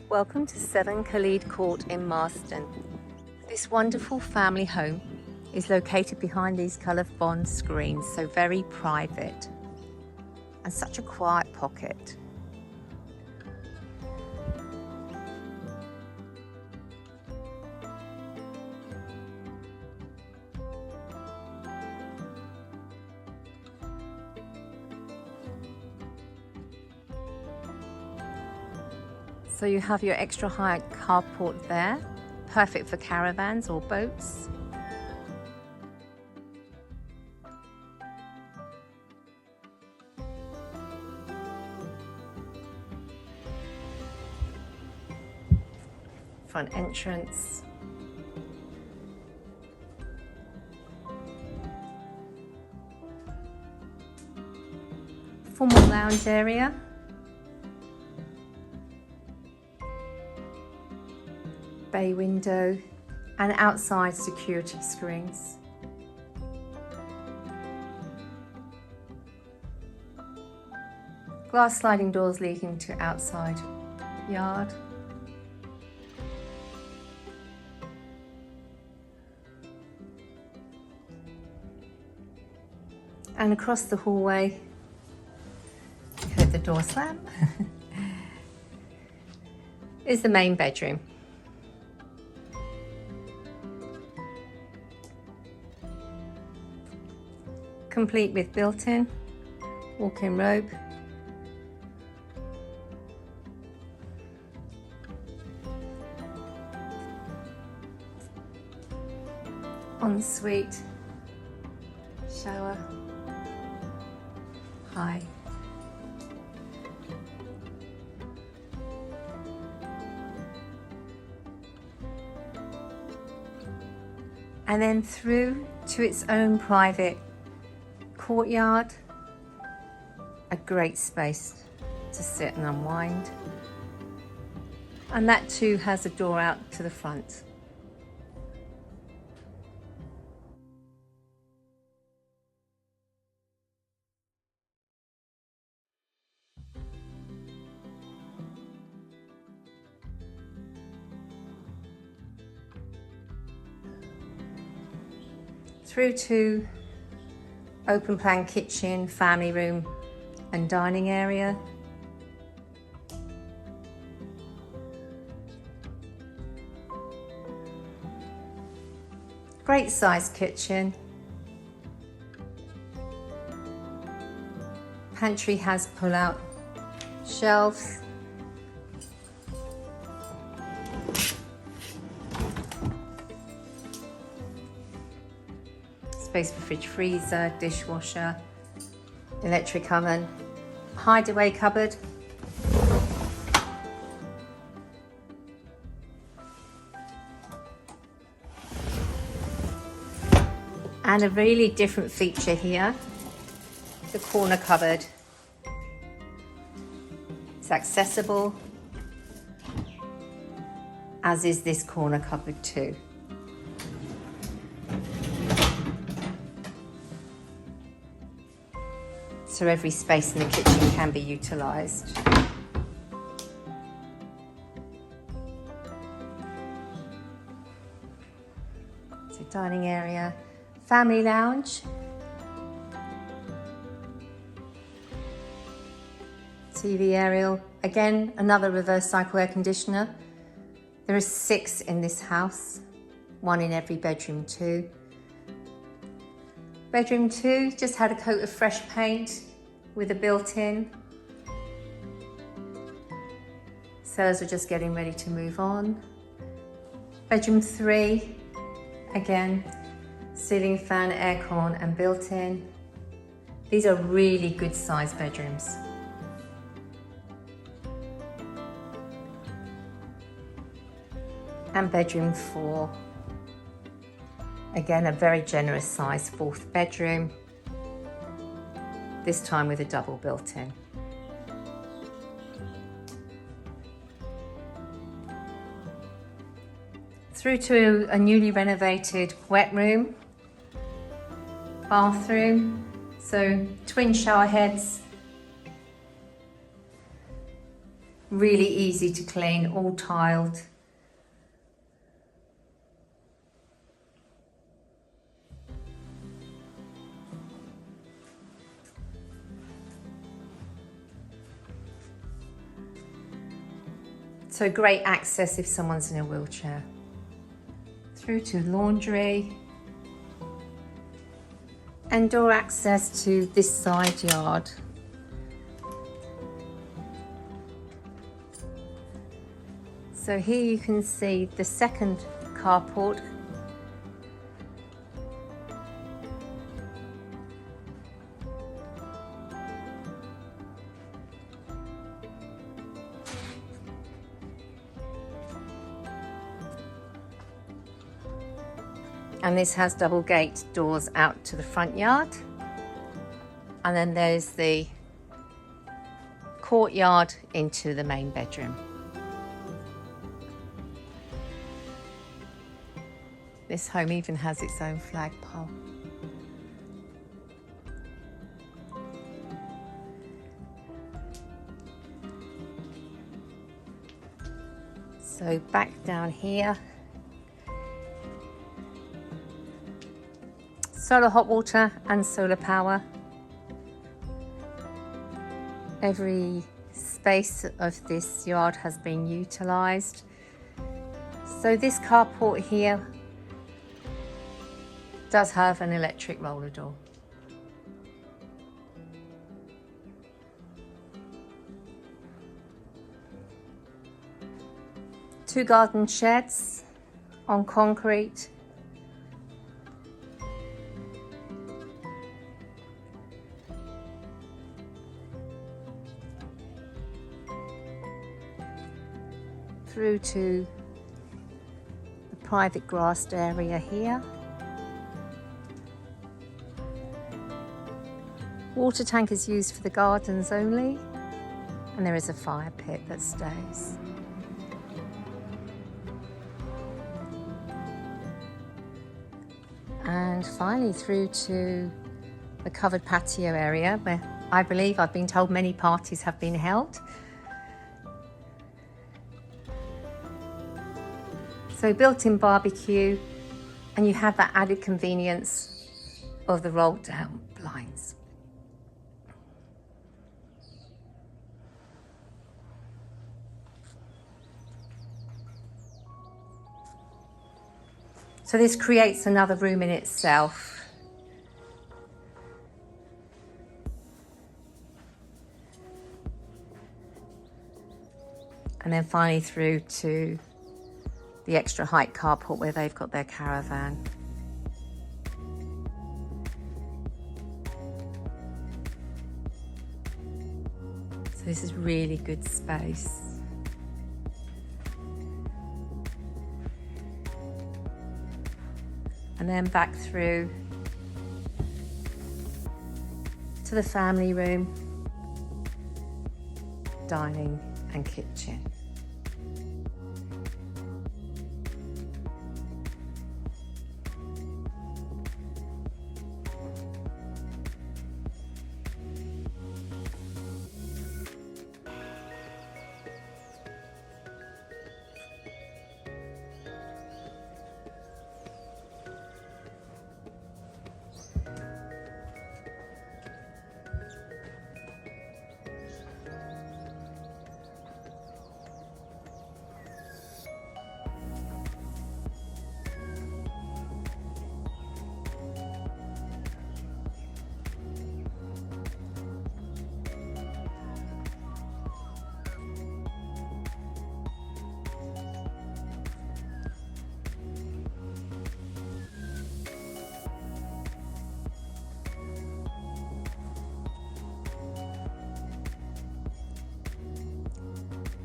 Welcome to 7 Callide Court in Marsden. This wonderful family home is located behind these colorbond screens, so very private and such a quiet pocket. So you have your extra high carport there, perfect for caravans or boats. Front entrance. Formal lounge area. Bay window and outside security screens. Glass sliding doors leading to outside yard. And across the hallway, heard the door slam, is the main bedroom. Complete with built-in walk-in robe, ensuite, shower, high. And then through to its own private courtyard, a great space to sit and unwind. And that too has a door out to the front. Through to open plan kitchen, family room and dining area. Great sized kitchen. Pantry has pull-out shelves. Space for fridge, freezer, dishwasher, electric oven, hideaway cupboard, and a really different feature here, the corner cupboard. It's accessible, as is this corner cupboard too. So every space in the kitchen can be utilised. So dining area, family lounge, TV aerial, again another reverse cycle air conditioner. There are 6 in this house, 1 in every bedroom too. Bedroom 2 just had a coat of fresh paint with a built-in. Sellers are just getting ready to move on. Bedroom 3, again, ceiling fan, aircon and built-in. These are really good sized bedrooms. And bedroom 4. Again, a very generous size 4th bedroom, this time with a double built-in. Through to a newly renovated wet room, bathroom, so twin shower heads, Really easy to clean, all tiled. So great access if someone's in a wheelchair. Through to laundry. And door access to this side yard. So here you can see the second carport. And this has double gate doors out to the front yard. And then there's the courtyard into the main bedroom. This home even has its own flagpole. So back down here, solar hot water and solar power. Every space of this yard has been utilised. So this carport here does have an electric roller door. Two garden sheds on concrete. Through to the private grassed area here. Water tank is used for the gardens only, and there is a fire pit that stays. And finally through to the covered patio area where I believe I've been told many parties have been held. So built-in barbecue, and you have that added convenience of the rolled down blinds. So this creates another room in itself. And then finally through to the extra height carport where they've got their caravan. So this is really good space. And then back through to the family room, dining and kitchen.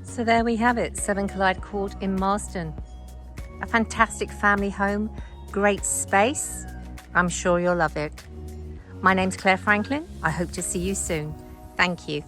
So there we have it, 7 Callide Court in Marsden. A fantastic family home, great space. I'm sure you'll love it. My name's Claire Franklin. I hope to see you soon. Thank you.